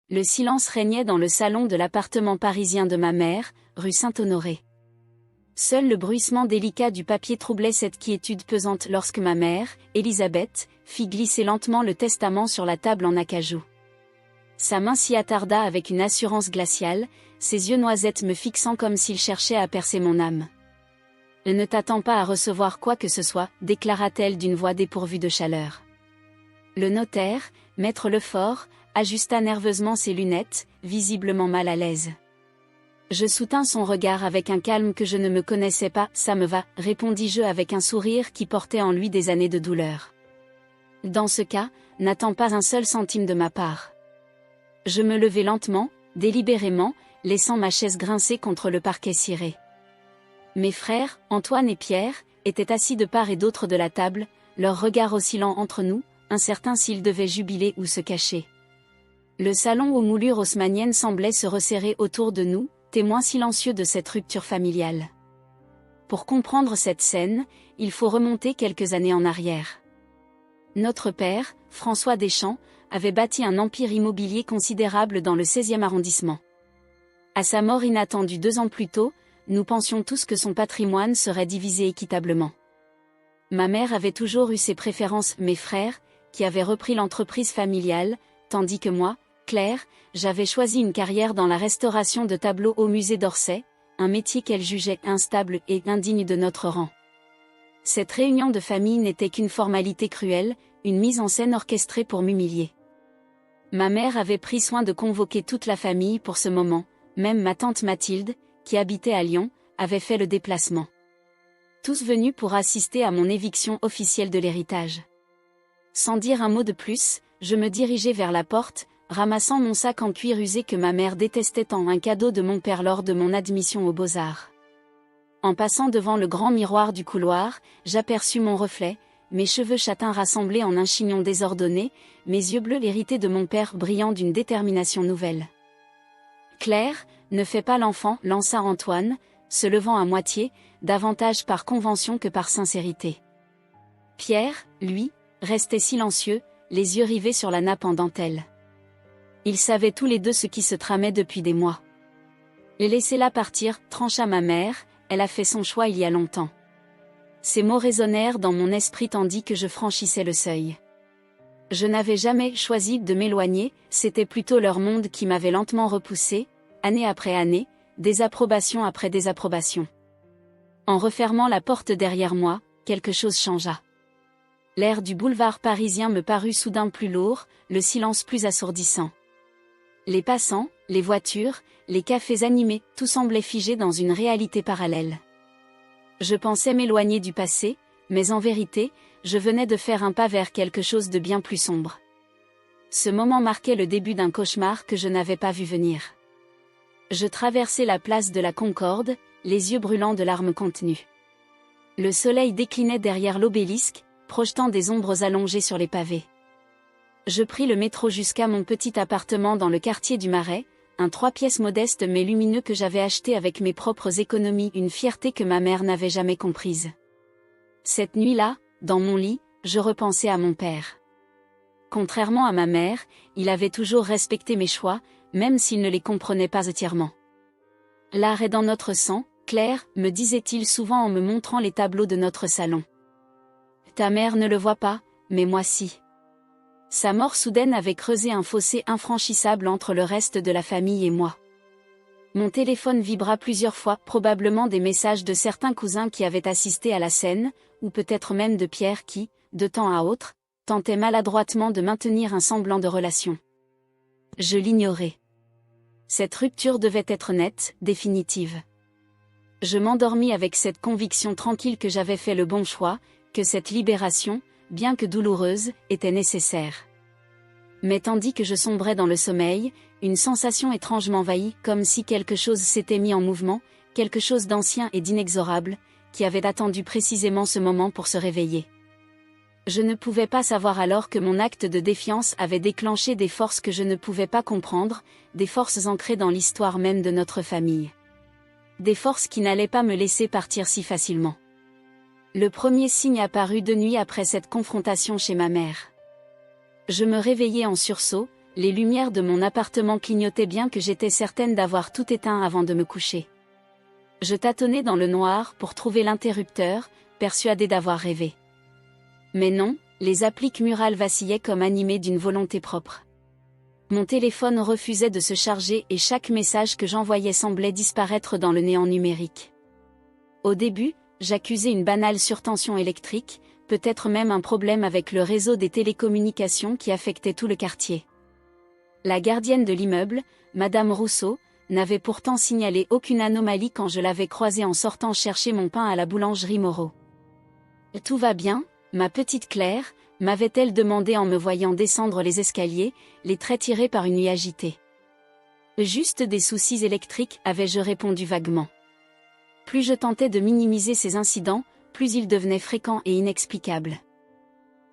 Le silence régnait dans le salon de l'appartement parisien de ma mère, rue Saint-Honoré. Seul le bruissement délicat du papier troublait cette quiétude pesante lorsque ma mère, Elisabeth, fit glisser lentement le testament sur la table en acajou. Sa main s'y attarda avec une assurance glaciale, ses yeux noisettes me fixant comme s'il cherchait à percer mon âme. « Ne t'attends pas à recevoir quoi que ce soit, déclara-t-elle d'une voix dépourvue de chaleur. Le notaire, maître Lefort, ajusta nerveusement ses lunettes, visiblement mal à l'aise. Je soutins son regard avec un calme que je ne me connaissais pas. « Ça me va, répondis-je avec un sourire qui portait en lui des années de douleur. Dans ce cas, n'attends pas un seul centime de ma part. » Je me levai lentement, délibérément, laissant ma chaise grincer contre le parquet ciré. Mes frères, Antoine et Pierre, étaient assis de part et d'autre de la table, leurs regards oscillant entre nous, incertains s'ils devaient jubiler ou se cacher. Le salon aux moulures haussmanniennes semblait se resserrer autour de nous, témoin silencieux de cette rupture familiale. Pour comprendre cette scène, il faut remonter quelques années en arrière. Notre père, François Deschamps, avait bâti un empire immobilier considérable dans le 16e arrondissement. À sa mort inattendue 2 ans plus tôt, nous pensions tous que son patrimoine serait divisé équitablement. Ma mère avait toujours eu ses préférences, mes frères, qui avaient repris l'entreprise familiale, tandis que moi, Claire, j'avais choisi une carrière dans la restauration de tableaux au musée d'Orsay, un métier qu'elle jugeait instable et indigne de notre rang. Cette réunion de famille n'était qu'une formalité cruelle, une mise en scène orchestrée pour m'humilier. Ma mère avait pris soin de convoquer toute la famille pour ce moment, même ma tante Mathilde, qui habitait à Lyon, avait fait le déplacement. Tous venus pour assister à mon éviction officielle de l'héritage. Sans dire un mot de plus, je me dirigeai vers la porte, ramassant mon sac en cuir usé que ma mère détestait tant, un cadeau de mon père lors de mon admission aux Beaux-Arts. En passant devant le grand miroir du couloir, j'aperçus mon reflet, mes cheveux châtains rassemblés en un chignon désordonné, mes yeux bleus hérités de mon père brillant d'une détermination nouvelle. « Claire, ne fais pas l'enfant » lança Antoine, se levant à moitié, davantage par convention que par sincérité. Pierre, lui, restait silencieux, les yeux rivés sur la nappe en dentelle. Ils savaient tous les deux ce qui se tramait depuis des mois. « Laissez-la partir » trancha ma mère, elle a fait son choix il y a longtemps. Ces mots résonnèrent dans mon esprit tandis que je franchissais le seuil. Je n'avais jamais choisi de m'éloigner, c'était plutôt leur monde qui m'avait lentement repoussé, année après année, désapprobation après désapprobation. En refermant la porte derrière moi, quelque chose changea. L'air du boulevard parisien me parut soudain plus lourd, le silence plus assourdissant. Les passants, les voitures, les cafés animés, tout semblait figé dans une réalité parallèle. Je pensais m'éloigner du passé, mais en vérité, je venais de faire un pas vers quelque chose de bien plus sombre. Ce moment marquait le début d'un cauchemar que je n'avais pas vu venir. Je traversai la place de la Concorde, les yeux brûlants de larmes contenues. Le soleil déclinait derrière l'obélisque, projetant des ombres allongées sur les pavés. Je pris le métro jusqu'à mon petit appartement dans le quartier du Marais, un 3 pièces modeste mais lumineux que j'avais acheté avec mes propres économies, une fierté que ma mère n'avait jamais comprise. Cette nuit-là, dans mon lit, je repensais à mon père. Contrairement à ma mère, il avait toujours respecté mes choix, même s'il ne les comprenait pas entièrement. « L'art est dans notre sang, Claire » me disait-il souvent en me montrant les tableaux de notre salon. « Ta mère ne le voit pas, mais moi si. » Sa mort soudaine avait creusé un fossé infranchissable entre le reste de la famille et moi. Mon téléphone vibra plusieurs fois, probablement des messages de certains cousins qui avaient assisté à la scène, ou peut-être même de Pierre qui, de temps à autre, tentait maladroitement de maintenir un semblant de relation. Je l'ignorais. Cette rupture devait être nette, définitive. Je m'endormis avec cette conviction tranquille que j'avais fait le bon choix, que cette libération, bien que douloureuse, était nécessaire. Mais tandis que je sombrais dans le sommeil, une sensation étrange m'envahit, comme si quelque chose s'était mis en mouvement, quelque chose d'ancien et d'inexorable, qui avait attendu précisément ce moment pour se réveiller. Je ne pouvais pas savoir alors que mon acte de défiance avait déclenché des forces que je ne pouvais pas comprendre, des forces ancrées dans l'histoire même de notre famille. Des forces qui n'allaient pas me laisser partir si facilement. Le premier signe apparut 2 nuits après cette confrontation chez ma mère. Je me réveillai en sursaut, les lumières de mon appartement clignotaient bien que j'étais certaine d'avoir tout éteint avant de me coucher. Je tâtonnais dans le noir pour trouver l'interrupteur, persuadée d'avoir rêvé. Mais non, les appliques murales vacillaient comme animées d'une volonté propre. Mon téléphone refusait de se charger et chaque message que j'envoyais semblait disparaître dans le néant numérique. Au début, j'accusais une banale surtension électrique, peut-être même un problème avec le réseau des télécommunications qui affectait tout le quartier. La gardienne de l'immeuble, Madame Rousseau, n'avait pourtant signalé aucune anomalie quand je l'avais croisée en sortant chercher mon pain à la boulangerie Moreau. « Tout va bien, ma petite Claire ?» m'avait-elle demandé en me voyant descendre les escaliers, les traits tirés par une nuit agitée. « Juste des soucis électriques » avais-je répondu vaguement. Plus je tentais de minimiser ces incidents, plus ils devenaient fréquents et inexplicables.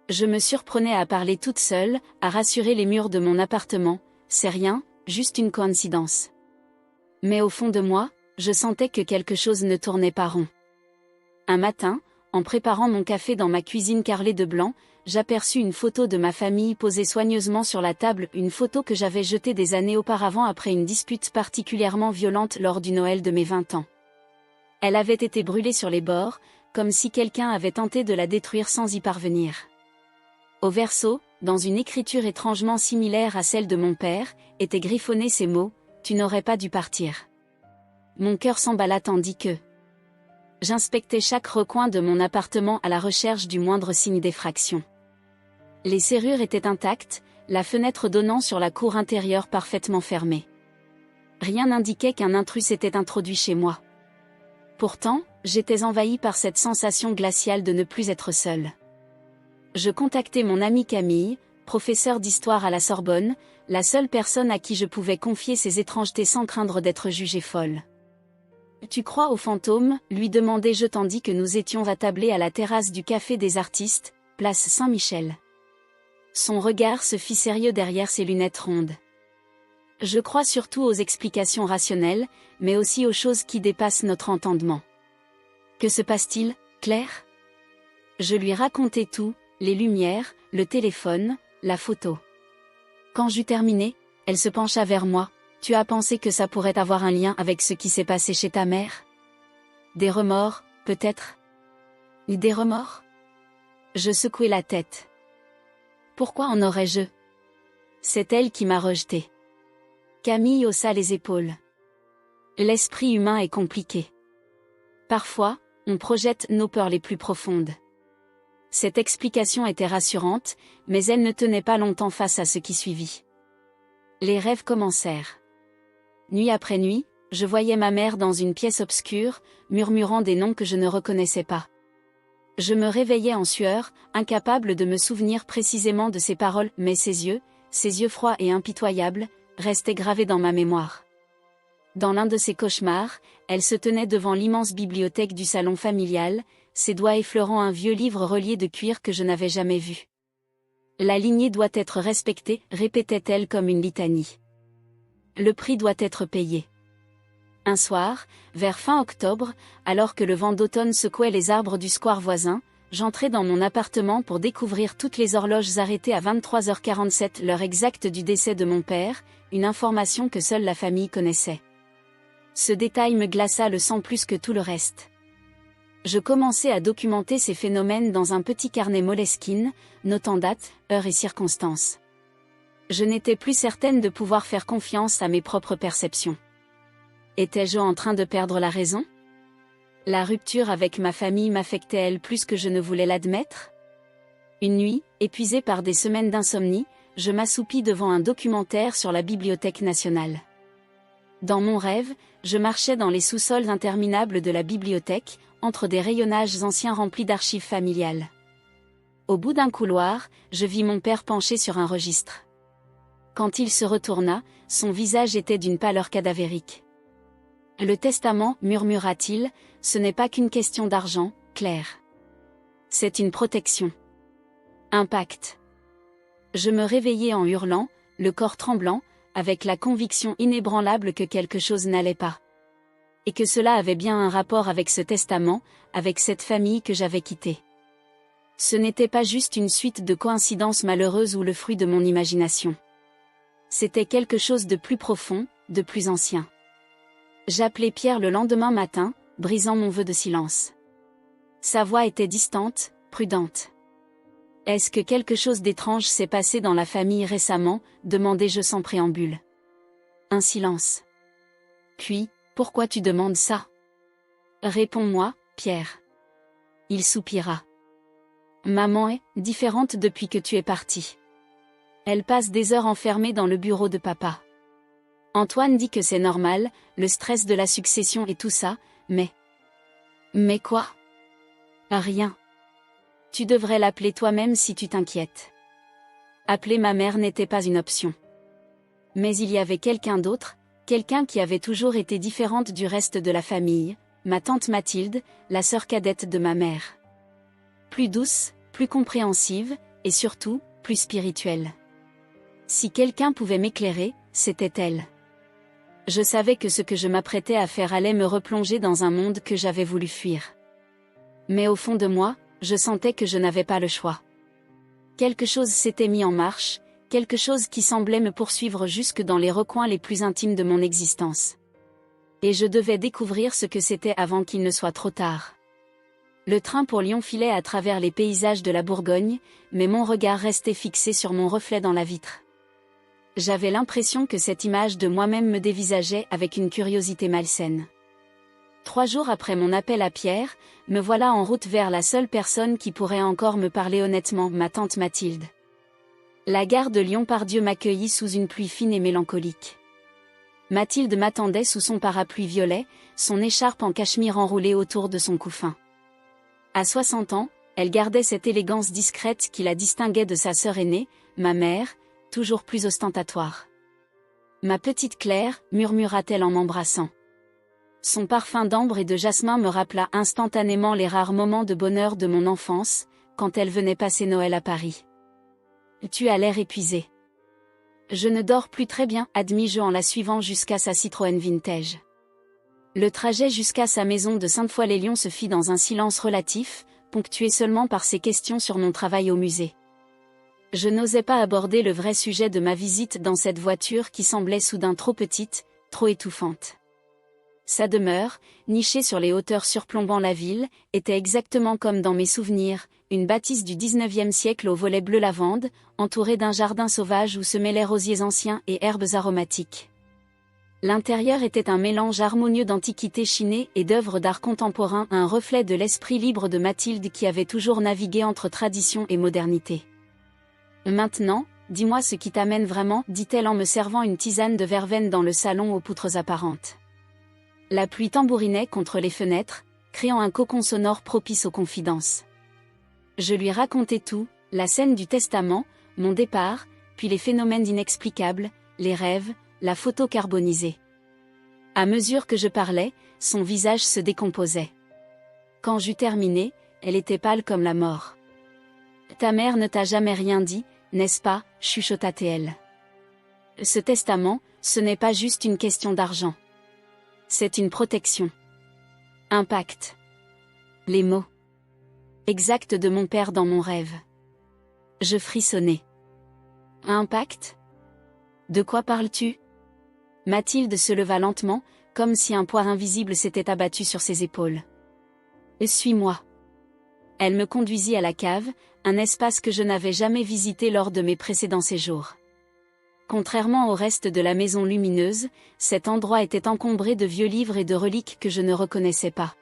Je me surprenais à parler toute seule, à rassurer les murs de mon appartement, c'est rien, juste une coïncidence. Mais au fond de moi, je sentais que quelque chose ne tournait pas rond. Un matin, en préparant mon café dans ma cuisine carrelée de blanc, j'aperçus une photo de ma famille posée soigneusement sur la table, une photo que j'avais jetée des années auparavant après une dispute particulièrement violente lors du Noël de mes 20 ans. Elle avait été brûlée sur les bords, comme si quelqu'un avait tenté de la détruire sans y parvenir. Au verso, dans une écriture étrangement similaire à celle de mon père, étaient griffonnés ces mots: « Tu n'aurais pas dû partir ». Mon cœur s'emballa tandis que j'inspectais chaque recoin de mon appartement à la recherche du moindre signe d'effraction. Les serrures étaient intactes, la fenêtre donnant sur la cour intérieure parfaitement fermée. Rien n'indiquait qu'un intrus s'était introduit chez moi. Pourtant, j'étais envahie par cette sensation glaciale de ne plus être seule. Je contactai mon amie Camille, professeure d'histoire à la Sorbonne, la seule personne à qui je pouvais confier ces étrangetés sans craindre d'être jugée folle. « Tu crois aux fantômes ?» lui demandai-je tandis que nous étions attablés à la terrasse du Café des Artistes, place Saint-Michel. Son regard se fit sérieux derrière ses lunettes rondes. « Je crois surtout aux explications rationnelles, mais aussi aux choses qui dépassent notre entendement. » « Que se passe-t-il, Claire ?» Je lui racontai tout, les lumières, le téléphone, la photo. Quand j'eus terminé, elle se pencha vers moi. « Tu as pensé que ça pourrait avoir un lien avec ce qui s'est passé chez ta mère ? Des remords, peut-être ? Des remords ? » Je secouai la tête. Pourquoi en aurais-je ? C'est elle qui m'a rejeté. Camille haussa les épaules. L'esprit humain est compliqué. Parfois, on projette nos peurs les plus profondes. Cette explication était rassurante, mais elle ne tenait pas longtemps face à ce qui suivit. Les rêves commencèrent. Nuit après nuit, je voyais ma mère dans une pièce obscure, murmurant des noms que je ne reconnaissais pas. Je me réveillais en sueur, incapable de me souvenir précisément de ses paroles, mais ses yeux froids et impitoyables, restaient gravés dans ma mémoire. Dans l'un de ses cauchemars, elle se tenait devant l'immense bibliothèque du salon familial, ses doigts effleurant un vieux livre relié de cuir que je n'avais jamais vu. « La lignée doit être respectée », répétait-elle comme une litanie. « Le prix doit être payé. » Un soir, vers fin octobre, alors que le vent d'automne secouait les arbres du square voisin, j'entrai dans mon appartement pour découvrir toutes les horloges arrêtées à 23h47, l'heure exacte du décès de mon père, une information que seule la famille connaissait. Ce détail me glaça le sang plus que tout le reste. Je commençai à documenter ces phénomènes dans un petit carnet Moleskine, notant date, heure et circonstances. Je n'étais plus certaine de pouvoir faire confiance à mes propres perceptions. Étais-je en train de perdre la raison ? La rupture avec ma famille m'affectait-elle plus que je ne voulais l'admettre ? Une nuit, épuisée par des semaines d'insomnie, je m'assoupis devant un documentaire sur la Bibliothèque nationale. Dans mon rêve, je marchais dans les sous-sols interminables de la bibliothèque, entre des rayonnages anciens remplis d'archives familiales. Au bout d'un couloir, je vis mon père penché sur un registre. Quand il se retourna, son visage était d'une pâleur cadavérique. « Le testament, murmura-t-il, ce n'est pas qu'une question d'argent, Claire. C'est une protection. Un pacte. » Je me réveillai en hurlant, le corps tremblant, avec la conviction inébranlable que quelque chose n'allait pas. Et que cela avait bien un rapport avec ce testament, avec cette famille que j'avais quittée. Ce n'était pas juste une suite de coïncidences malheureuses ou le fruit de mon imagination. C'était quelque chose de plus profond, de plus ancien. J'appelai Pierre le lendemain matin, brisant mon vœu de silence. Sa voix était distante, prudente. « Est-ce que quelque chose d'étrange s'est passé dans la famille récemment ?» demandai-je sans préambule. Un silence. Puis, « Pourquoi tu demandes ça ?»« Réponds-moi, Pierre. » Il soupira. « Maman est différente depuis que tu es parti. Elle passe des heures enfermée dans le bureau de papa. Antoine dit que c'est normal, le stress de la succession et tout ça, mais... » « Mais quoi ? » ?»« Rien. Tu devrais l'appeler toi-même si tu t'inquiètes. » Appeler ma mère n'était pas une option. Mais il y avait quelqu'un d'autre, quelqu'un qui avait toujours été différente du reste de la famille, ma tante Mathilde, la sœur cadette de ma mère. Plus douce, plus compréhensive, et surtout, plus spirituelle. Si quelqu'un pouvait m'éclairer, c'était elle. Je savais que ce que je m'apprêtais à faire allait me replonger dans un monde que j'avais voulu fuir. Mais au fond de moi, je sentais que je n'avais pas le choix. Quelque chose s'était mis en marche, quelque chose qui semblait me poursuivre jusque dans les recoins les plus intimes de mon existence. Et je devais découvrir ce que c'était avant qu'il ne soit trop tard. Le train pour Lyon filait à travers les paysages de la Bourgogne, mais mon regard restait fixé sur mon reflet dans la vitre. J'avais l'impression que cette image de moi-même me dévisageait avec une curiosité malsaine. 3 jours après mon appel à Pierre, me voilà en route vers la seule personne qui pourrait encore me parler honnêtement, ma tante Mathilde. La gare de Lyon-Part-Dieu m'accueillit sous une pluie fine et mélancolique. Mathilde m'attendait sous son parapluie violet, son écharpe en cachemire enroulée autour de son cou fin. À 60 ans, elle gardait cette élégance discrète qui la distinguait de sa sœur aînée, ma mère, toujours plus ostentatoire. « Ma petite Claire » murmura-t-elle en m'embrassant. Son parfum d'ambre et de jasmin me rappela instantanément les rares moments de bonheur de mon enfance, quand elle venait passer Noël à Paris. « Tu as l'air épuisée. »« Je ne dors plus très bien » admis-je en la suivant jusqu'à sa Citroën vintage. Le trajet jusqu'à sa maison de Sainte-Foy-les-Lyons se fit dans un silence relatif, ponctué seulement par ses questions sur mon travail au musée. Je n'osais pas aborder le vrai sujet de ma visite dans cette voiture qui semblait soudain trop petite, trop étouffante. Sa demeure, nichée sur les hauteurs surplombant la ville, était exactement comme dans mes souvenirs, une bâtisse du XIXe siècle au volet bleu lavande, entourée d'un jardin sauvage où se mêlaient rosiers anciens et herbes aromatiques. L'intérieur était un mélange harmonieux d'antiquités chinées et d'œuvres d'art contemporain, un reflet de l'esprit libre de Mathilde qui avait toujours navigué entre tradition et modernité. « Maintenant, dis-moi ce qui t'amène vraiment » dit-elle en me servant une tisane de verveine dans le salon aux poutres apparentes. La pluie tambourinait contre les fenêtres, créant un cocon sonore propice aux confidences. Je lui racontai tout, la scène du testament, mon départ, puis les phénomènes inexplicables, les rêves, la photo carbonisée. À mesure que je parlais, son visage se décomposait. Quand j'eus terminé, elle était pâle comme la mort. « Ta mère ne t'a jamais rien dit, n'est-ce pas » chuchota-t-elle. « Ce testament, ce n'est pas juste une question d'argent. C'est une protection. Un pacte. » Les mots exacts de mon père dans mon rêve. Je frissonnai. « Un pacte ? De quoi parles-tu » Mathilde se leva lentement, comme si un poids invisible s'était abattu sur ses épaules. « Suis-moi. » Elle me conduisit à la cave, un espace que je n'avais jamais visité lors de mes précédents séjours. Contrairement au reste de la maison lumineuse, cet endroit était encombré de vieux livres et de reliques que je ne reconnaissais pas.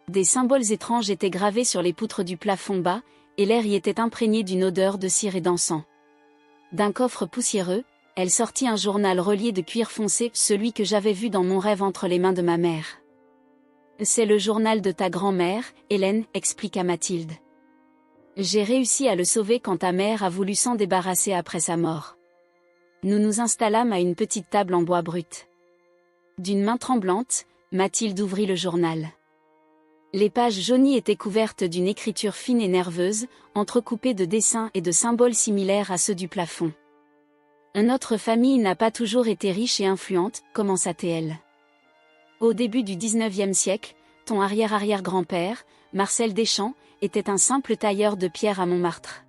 Des symboles étranges étaient gravés sur les poutres du plafond bas, et l'air y était imprégné d'une odeur de cire et d'encens. D'un coffre poussiéreux, elle sortit un journal relié de cuir foncé, celui que j'avais vu dans mon rêve entre les mains de ma mère. « C'est le journal de ta grand-mère, Hélène » expliqua Mathilde. « J'ai réussi à le sauver quand ta mère a voulu s'en débarrasser après sa mort. » Nous nous installâmes à une petite table en bois brut. D'une main tremblante, Mathilde ouvrit le journal. Les pages jaunies étaient couvertes d'une écriture fine et nerveuse, entrecoupée de dessins et de symboles similaires à ceux du plafond. « Notre famille n'a pas toujours été riche et influente » commença-t-elle. Au début du XIXe siècle, ton arrière-arrière-grand-père, Marcel Deschamps, était un simple tailleur de pierre à Montmartre.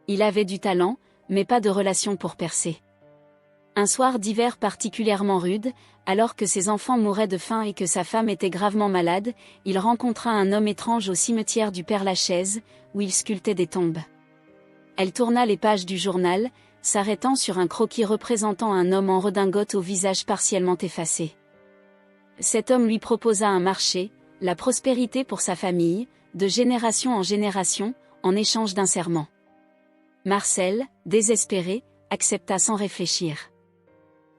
Il avait du talent, mais pas de relation pour percer. Un soir d'hiver particulièrement rude, alors que ses enfants mouraient de faim et que sa femme était gravement malade, il rencontra un homme étrange au cimetière du Père-Lachaise, où il sculptait des tombes. Elle tourna les pages du journal, s'arrêtant sur un croquis représentant un homme en redingote au visage partiellement effacé. Cet homme lui proposa un marché, la prospérité pour sa famille, de génération en génération, en échange d'un serment. Marcel, désespéré, accepta sans réfléchir.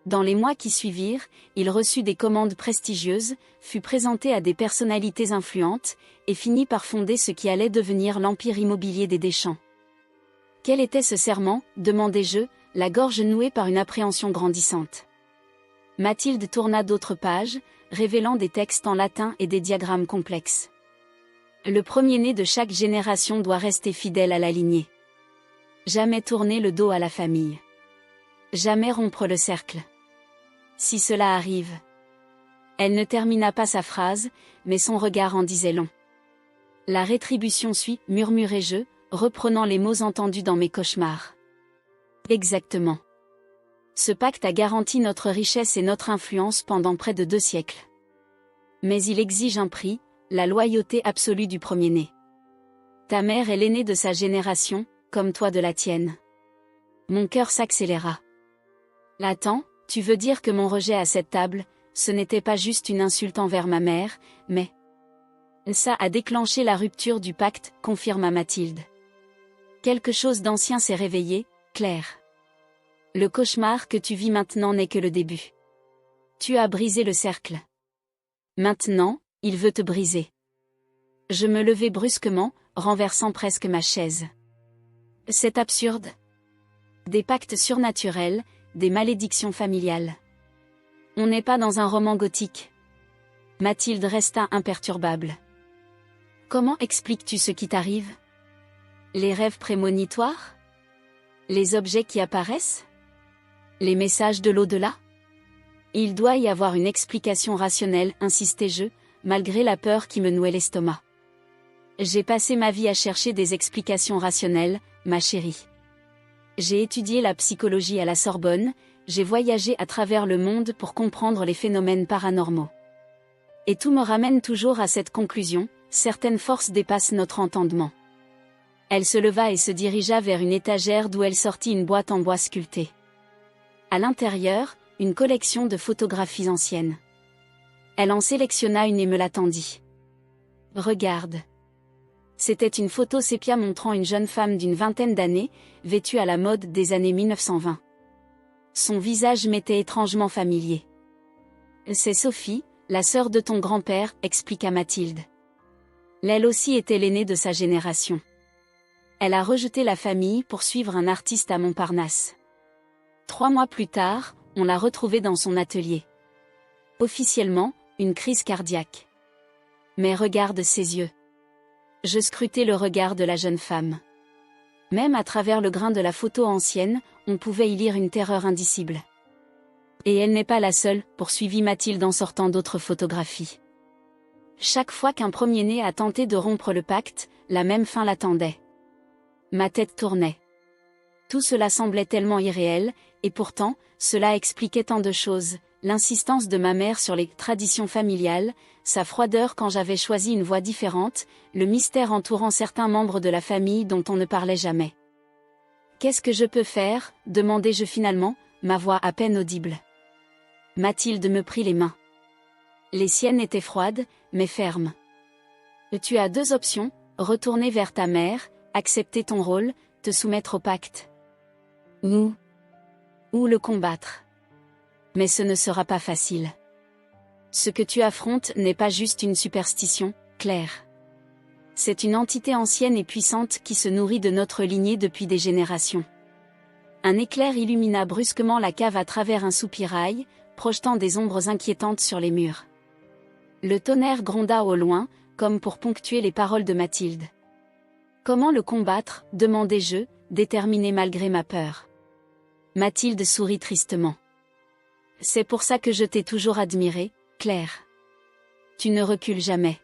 Dans les mois qui suivirent, il reçut des commandes prestigieuses, fut présenté à des personnalités influentes, et finit par fonder ce qui allait devenir l'empire immobilier des Deschamps. Quel était ce serment, demandai-je, la gorge nouée par une appréhension grandissante. Mathilde tourna d'autres pages, révélant des textes en latin et des diagrammes complexes. Le premier-né de chaque génération doit rester fidèle à la lignée. Jamais tourner le dos à la famille. Jamais rompre le cercle. Si cela arrive. Elle ne termina pas sa phrase, mais son regard en disait long. La rétribution suit, murmurai-je, reprenant les mots entendus dans mes cauchemars. Exactement. Ce pacte a garanti notre richesse et notre influence pendant près de 2 siècles. Mais il exige un prix, la loyauté absolue du premier-né. Ta mère est l'aînée de sa génération, comme toi de la tienne. Mon cœur s'accéléra. Attends, tu veux dire que mon rejet à cette table, ce n'était pas juste une insulte envers ma mère, mais... Ça a déclenché la rupture du pacte, confirma Mathilde. Quelque chose d'ancien s'est réveillé, Claire. Le cauchemar que tu vis maintenant n'est que le début. Tu as brisé le cercle. Maintenant, il veut te briser. Je me levai brusquement, renversant presque ma chaise. C'est absurde. Des pactes surnaturels, des malédictions familiales. On n'est pas dans un roman gothique. Mathilde resta imperturbable. Comment expliques-tu ce qui t'arrive? Les rêves prémonitoires? Les objets qui apparaissent? Les messages de l'au-delà? Il doit y avoir une explication rationnelle, insistai-je, malgré la peur qui me nouait l'estomac. J'ai passé ma vie à chercher des explications rationnelles, ma chérie. J'ai étudié la psychologie à la Sorbonne, j'ai voyagé à travers le monde pour comprendre les phénomènes paranormaux. Et tout me ramène toujours à cette conclusion, certaines forces dépassent notre entendement. Elle se leva et se dirigea vers une étagère d'où elle sortit une boîte en bois sculptée. À l'intérieur, une collection de photographies anciennes. Elle en sélectionna une et me la tendit. Regarde. C'était une photo sépia montrant une jeune femme d'une vingtaine d'années, vêtue à la mode des années 1920. Son visage m'était étrangement familier. C'est Sophie, la sœur de ton grand-père, expliqua Mathilde. Elle aussi était l'aînée de sa génération. Elle a rejeté la famille pour suivre un artiste à Montparnasse. 3 mois plus tard, on l'a retrouvée dans son atelier. Officiellement, une crise cardiaque. Mais regarde ses yeux. Je scrutais le regard de la jeune femme. Même à travers le grain de la photo ancienne, on pouvait y lire une terreur indicible. Et elle n'est pas la seule, poursuivit Mathilde en sortant d'autres photographies. Chaque fois qu'un premier-né a tenté de rompre le pacte, la même fin l'attendait. Ma tête tournait. Tout cela semblait tellement irréel, et pourtant, cela expliquait tant de choses, l'insistance de ma mère sur les traditions familiales, sa froideur quand j'avais choisi une voie différente, le mystère entourant certains membres de la famille dont on ne parlait jamais. Qu'est-ce que je peux faire, demandai-je finalement, ma voix à peine audible. Mathilde me prit les mains. Les siennes étaient froides, mais fermes. Tu as 2 options, retourner vers ta mère, accepter ton rôle, te soumettre au pacte. Ou le combattre. Mais ce ne sera pas facile. Ce que tu affrontes n'est pas juste une superstition, Claire. C'est une entité ancienne et puissante qui se nourrit de notre lignée depuis des générations. Un éclair illumina brusquement la cave à travers un soupirail, projetant des ombres inquiétantes sur les murs. Le tonnerre gronda au loin, comme pour ponctuer les paroles de Mathilde. Comment le combattre, demandai-je, déterminé malgré ma peur. Mathilde sourit tristement. C'est pour ça que je t'ai toujours admirée, Claire. Tu ne recules jamais.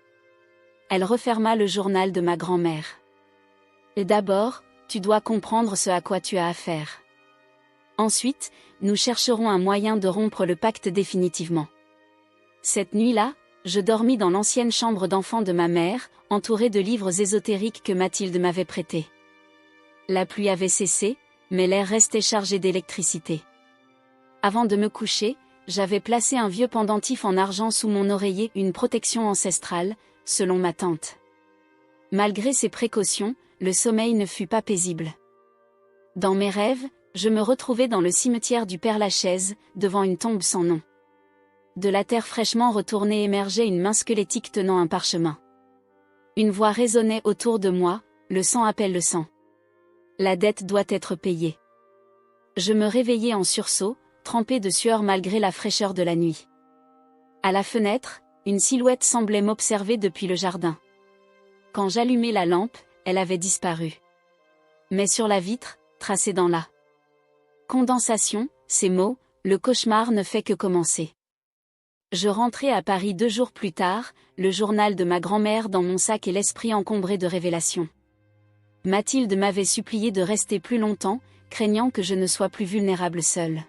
Elle referma le journal de ma grand-mère. Et d'abord, tu dois comprendre ce à quoi tu as affaire. Ensuite, nous chercherons un moyen de rompre le pacte définitivement. Cette nuit-là, je dormis dans l'ancienne chambre d'enfant de ma mère, entourée de livres ésotériques que Mathilde m'avait prêtés. La pluie avait cessé, mais l'air restait chargé d'électricité. Avant de me coucher, j'avais placé un vieux pendentif en argent sous mon oreiller, une protection ancestrale, selon ma tante. Malgré ces précautions, le sommeil ne fut pas paisible. Dans mes rêves, je me retrouvais dans le cimetière du Père-Lachaise, devant une tombe sans nom. De la terre fraîchement retournée émergeait une main squelettique tenant un parchemin. Une voix résonnait autour de moi, le sang appelle le sang. La dette doit être payée. Je me réveillai en sursaut, trempé de sueur malgré la fraîcheur de la nuit. À la fenêtre, une silhouette semblait m'observer depuis le jardin. Quand j'allumai la lampe, elle avait disparu. Mais sur la vitre, tracée dans la condensation, ces mots, le cauchemar ne fait que commencer. Je rentrai à Paris 2 jours plus tard, le journal de ma grand-mère dans mon sac et l'esprit encombré de révélations. Mathilde m'avait supplié de rester plus longtemps, craignant que je ne sois plus vulnérable seule.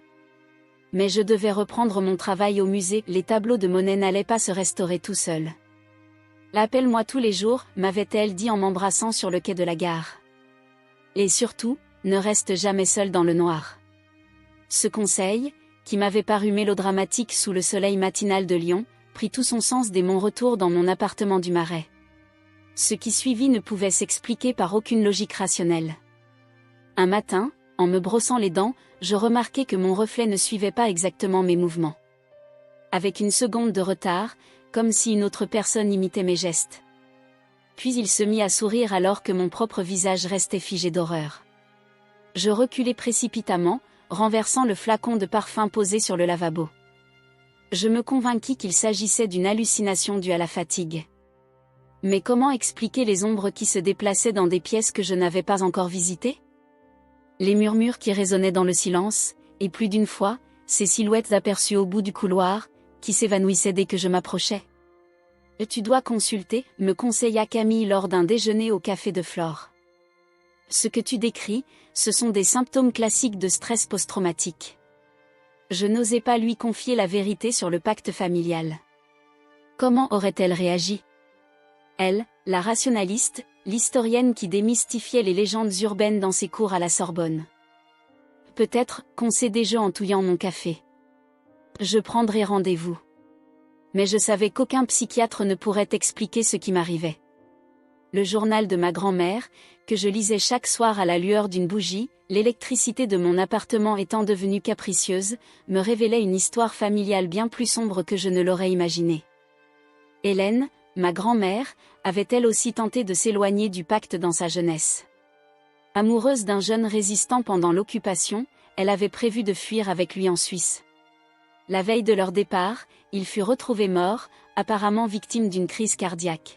Mais je devais reprendre mon travail au musée, les tableaux de Monet n'allaient pas se restaurer tout seuls. Appelle-moi tous les jours, m'avait-elle dit en m'embrassant sur le quai de la gare. Et surtout, ne reste jamais seule dans le noir. Ce conseil, qui m'avait paru mélodramatique sous le soleil matinal de Lyon, prit tout son sens dès mon retour dans mon appartement du Marais. Ce qui suivit ne pouvait s'expliquer par aucune logique rationnelle. Un matin, en me brossant les dents, je remarquai que mon reflet ne suivait pas exactement mes mouvements. Avec une seconde de retard, comme si une autre personne imitait mes gestes. Puis il se mit à sourire alors que mon propre visage restait figé d'horreur. Je reculai précipitamment, renversant le flacon de parfum posé sur le lavabo. Je me convainquis qu'il s'agissait d'une hallucination due à la fatigue. Mais comment expliquer les ombres qui se déplaçaient dans des pièces que je n'avais pas encore visitées? Les murmures qui résonnaient dans le silence, et plus d'une fois, ces silhouettes aperçues au bout du couloir, qui s'évanouissaient dès que je m'approchais. « Tu dois consulter », me conseilla Camille lors d'un déjeuner au café de Flore. Ce que tu décris, ce sont des symptômes classiques de stress post-traumatique. Je n'osais pas lui confier la vérité sur le pacte familial. Comment aurait-elle réagi? Elle, la rationaliste, l'historienne qui démystifiait les légendes urbaines dans ses cours à la Sorbonne. Peut-être, concédai-je en touillant mon café. Je prendrai rendez-vous. Mais je savais qu'aucun psychiatre ne pourrait expliquer ce qui m'arrivait. Le journal de ma grand-mère, que je lisais chaque soir à la lueur d'une bougie, l'électricité de mon appartement étant devenue capricieuse, me révélait une histoire familiale bien plus sombre que je ne l'aurais imaginé. Hélène, ma grand-mère, avait-elle aussi tenté de s'éloigner du pacte dans sa jeunesse. Amoureuse d'un jeune résistant pendant l'occupation, elle avait prévu de fuir avec lui en Suisse. La veille de leur départ, il fut retrouvé mort, apparemment victime d'une crise cardiaque.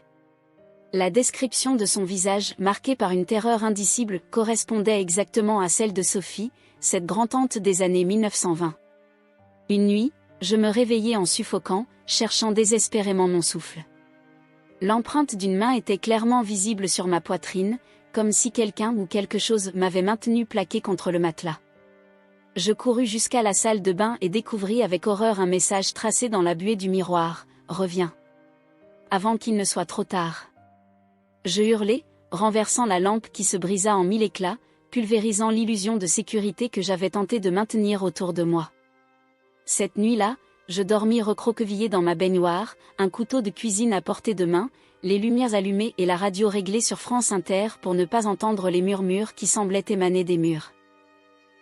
La description de son visage, marqué par une terreur indicible, correspondait exactement à celle de Sophie, cette grand-tante des années 1920. Une nuit, je me réveillai en suffoquant, cherchant désespérément mon souffle. L'empreinte d'une main était clairement visible sur ma poitrine, comme si quelqu'un ou quelque chose m'avait maintenu plaqué contre le matelas. Je courus jusqu'à la salle de bain et découvris avec horreur un message tracé dans la buée du miroir, « Reviens » avant qu'il ne soit trop tard. Je hurlai, renversant la lampe qui se brisa en 1000 éclats, pulvérisant l'illusion de sécurité que j'avais tenté de maintenir autour de moi. Cette nuit-là, je dormis recroquevillé dans ma baignoire, un couteau de cuisine à portée de main, les lumières allumées et la radio réglée sur France Inter pour ne pas entendre les murmures qui semblaient émaner des murs.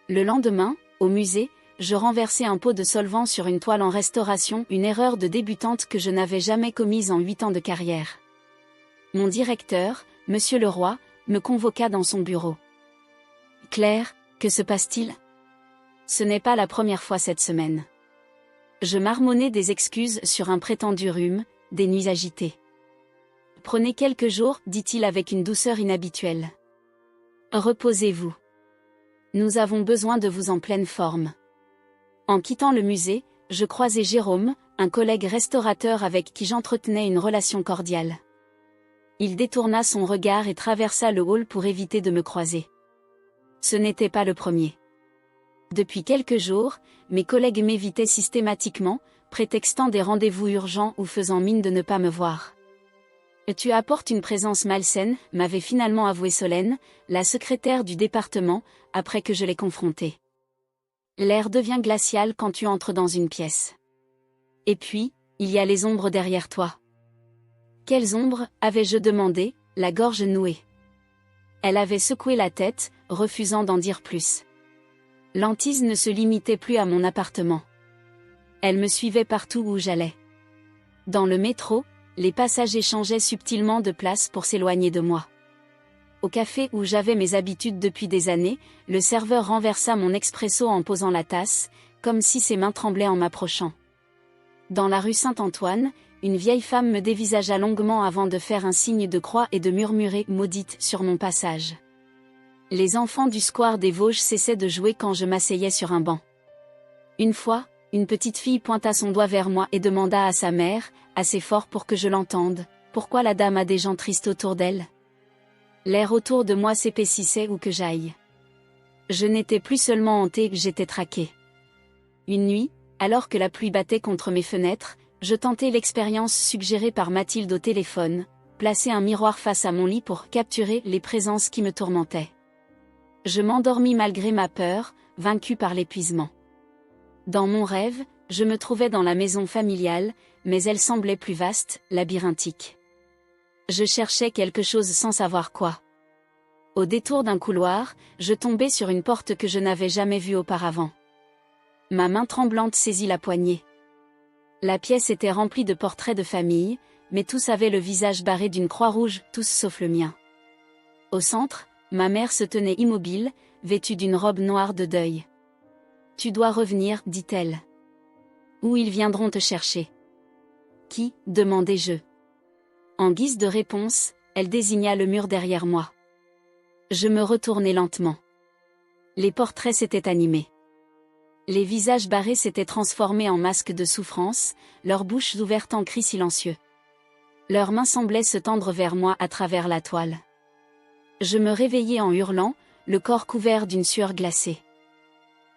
Le lendemain, au musée, je renversai un pot de solvant sur une toile en restauration, une erreur de débutante que je n'avais jamais commise en 8 ans de carrière. Mon directeur, Monsieur Leroy, me convoqua dans son bureau. « Claire, que se passe-t-il ? Ce n'est pas la première fois cette semaine. » Je marmonnai des excuses sur un prétendu rhume, des nuits agitées. « Prenez quelques jours, dit-il avec une douceur inhabituelle. Reposez-vous. Nous avons besoin de vous en pleine forme. » En quittant le musée, je croisai Jérôme, un collègue restaurateur avec qui j'entretenais une relation cordiale. Il détourna son regard et traversa le hall pour éviter de me croiser. Ce n'était pas le premier. Depuis quelques jours, mes collègues m'évitaient systématiquement, prétextant des rendez-vous urgents ou faisant mine de ne pas me voir. Tu apportes une présence malsaine, m'avait finalement avoué Solène, la secrétaire du département, après que je l'ai confrontée. L'air devient glacial quand tu entres dans une pièce. Et puis, il y a les ombres derrière toi. Quelles ombres, avais-je demandé, la gorge nouée. Elle avait secoué la tête, refusant d'en dire plus. L'hantise ne se limitait plus à mon appartement. Elle me suivait partout où j'allais. Dans le métro, les passagers changeaient subtilement de place pour s'éloigner de moi. Au café où j'avais mes habitudes depuis des années, le serveur renversa mon expresso en posant la tasse, comme si ses mains tremblaient en m'approchant. Dans la rue Saint-Antoine, une vieille femme me dévisagea longuement avant de faire un signe de croix et de murmurer « maudite » sur mon passage. Les enfants du square des Vosges cessaient de jouer quand je m'asseyais sur un banc. Une fois, une petite fille pointa son doigt vers moi et demanda à sa mère, assez fort pour que je l'entende, « Pourquoi la dame a des gens tristes autour d'elle ?» L'air autour de moi s'épaississait où que j'aille. Je n'étais plus seulement hantée, j'étais traquée. Une nuit, alors que la pluie battait contre mes fenêtres, je tentai l'expérience suggérée par Mathilde au téléphone, placer un miroir face à mon lit pour capturer les présences qui me tourmentaient. Je m'endormis malgré ma peur, vaincue par l'épuisement. Dans mon rêve, je me trouvais dans la maison familiale, mais elle semblait plus vaste, labyrinthique. Je cherchais quelque chose sans savoir quoi. Au détour d'un couloir, je tombai sur une porte que je n'avais jamais vue auparavant. Ma main tremblante saisit la poignée. La pièce était remplie de portraits de famille, mais tous avaient le visage barré d'une croix rouge, tous sauf le mien. Au centre, ma mère se tenait immobile, vêtue d'une robe noire de deuil. « Tu dois revenir, dit-elle. Ou ils viendront te chercher. »« Qui ?» demandai-je. En guise de réponse, elle désigna le mur derrière moi. Je me retournai lentement. Les portraits s'étaient animés. Les visages barrés s'étaient transformés en masques de souffrance, leurs bouches ouvertes en cris silencieux. Leurs mains semblaient se tendre vers moi à travers la toile. Je me réveillai en hurlant, le corps couvert d'une sueur glacée.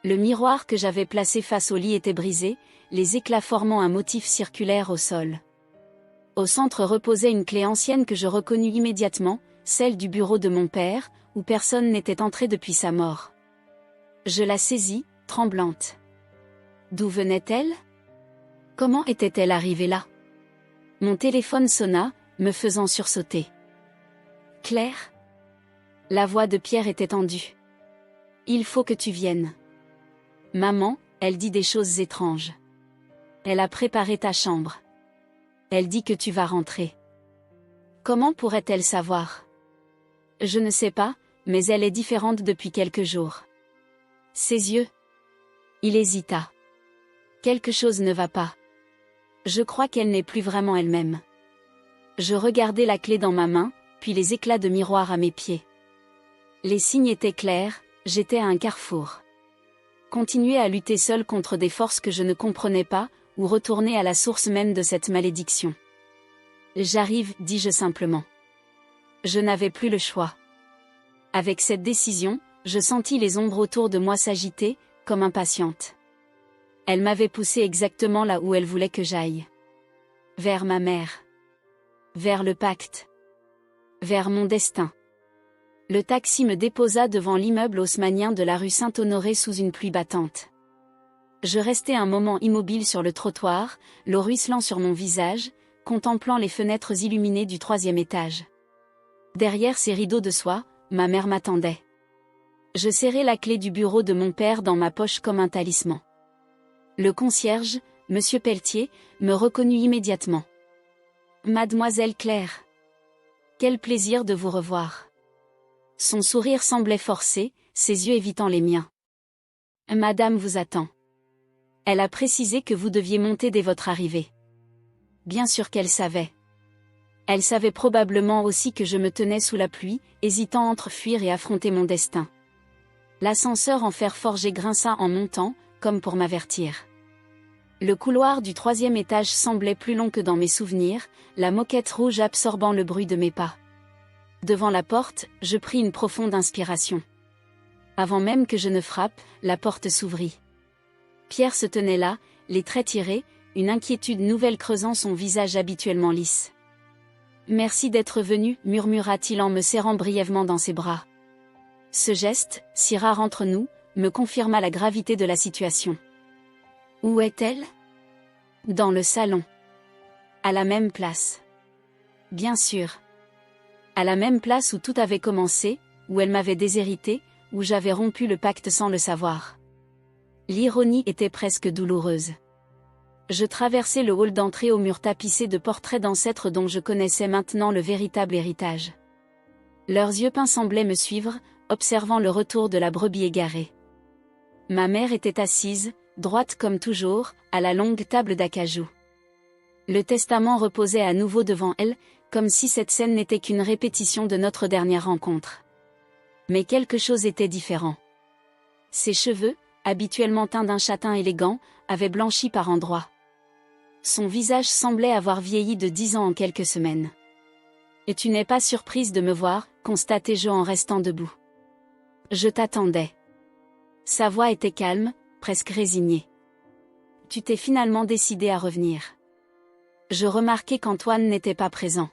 Le miroir que j'avais placé face au lit était brisé, les éclats formant un motif circulaire au sol. Au centre reposait une clé ancienne que je reconnus immédiatement, celle du bureau de mon père, où personne n'était entré depuis sa mort. Je la saisis, tremblante. D'où venait-elle? Comment était-elle arrivée là? Mon téléphone sonna, me faisant sursauter. Claire? La voix de Pierre était tendue. Il faut que tu viennes. Maman, elle dit des choses étranges. Elle a préparé ta chambre. Elle dit que tu vas rentrer. Comment pourrait-elle savoir? Je ne sais pas, mais elle est différente depuis quelques jours. Ses yeux. Il hésita. Quelque chose ne va pas. Je crois qu'elle n'est plus vraiment elle-même. Je regardai la clé dans ma main, puis les éclats de miroir à mes pieds. Les signes étaient clairs, j'étais à un carrefour. Continuer à lutter seul contre des forces que je ne comprenais pas, ou retourner à la source même de cette malédiction. J'arrive, dis-je simplement. Je n'avais plus le choix. Avec cette décision, je sentis les ombres autour de moi s'agiter, comme impatientes. Elle m'avait poussé exactement là où elle voulait que j'aille. Vers ma mère. Vers le pacte. Vers mon destin. Le taxi me déposa devant l'immeuble haussmannien de la rue Saint-Honoré sous une pluie battante. Je restai un moment immobile sur le trottoir, l'eau ruisselant sur mon visage, contemplant les fenêtres illuminées du 3e étage. Derrière ces rideaux de soie, ma mère m'attendait. Je serrai la clé du bureau de mon père dans ma poche comme un talisman. Le concierge, Monsieur Pelletier, me reconnut immédiatement. « Mademoiselle Claire. Quel plaisir de vous revoir. » Son sourire semblait forcé, ses yeux évitant les miens. « Madame vous attend. Elle a précisé que vous deviez monter dès votre arrivée. » Bien sûr qu'elle savait. Elle savait probablement aussi que je me tenais sous la pluie, hésitant entre fuir et affronter mon destin. L'ascenseur en fer forgé grinça en montant, comme pour m'avertir. Le couloir du 3e étage semblait plus long que dans mes souvenirs, la moquette rouge absorbant le bruit de mes pas. Devant la porte, je pris une profonde inspiration. Avant même que je ne frappe, la porte s'ouvrit. Pierre se tenait là, les traits tirés, une inquiétude nouvelle creusant son visage habituellement lisse. « Merci d'être venu, murmura-t-il en me serrant brièvement dans ses bras. Ce geste, si rare entre nous, me confirma la gravité de la situation. Où est-elle ? Dans le salon. À la même place. Bien sûr. À la même place où tout avait commencé, où elle m'avait déshérité, où j'avais rompu le pacte sans le savoir. L'ironie était presque douloureuse. Je traversai le hall d'entrée au mur tapissé de portraits d'ancêtres dont je connaissais maintenant le véritable héritage. Leurs yeux peints semblaient me suivre, observant le retour de la brebis égarée. Ma mère était assise, droite comme toujours, à la longue table d'acajou. Le testament reposait à nouveau devant elle, comme si cette scène n'était qu'une répétition de notre dernière rencontre. Mais quelque chose était différent. Ses cheveux, habituellement teints d'un châtain élégant, avaient blanchi par endroits. Son visage semblait avoir vieilli de 10 ans en quelques semaines. « Et tu n'es pas surprise de me voir » constatai-je en restant debout. « Je t'attendais. » Sa voix était calme, presque résignée. « Tu t'es finalement décidé à revenir. » Je remarquai qu'Antoine n'était pas présent.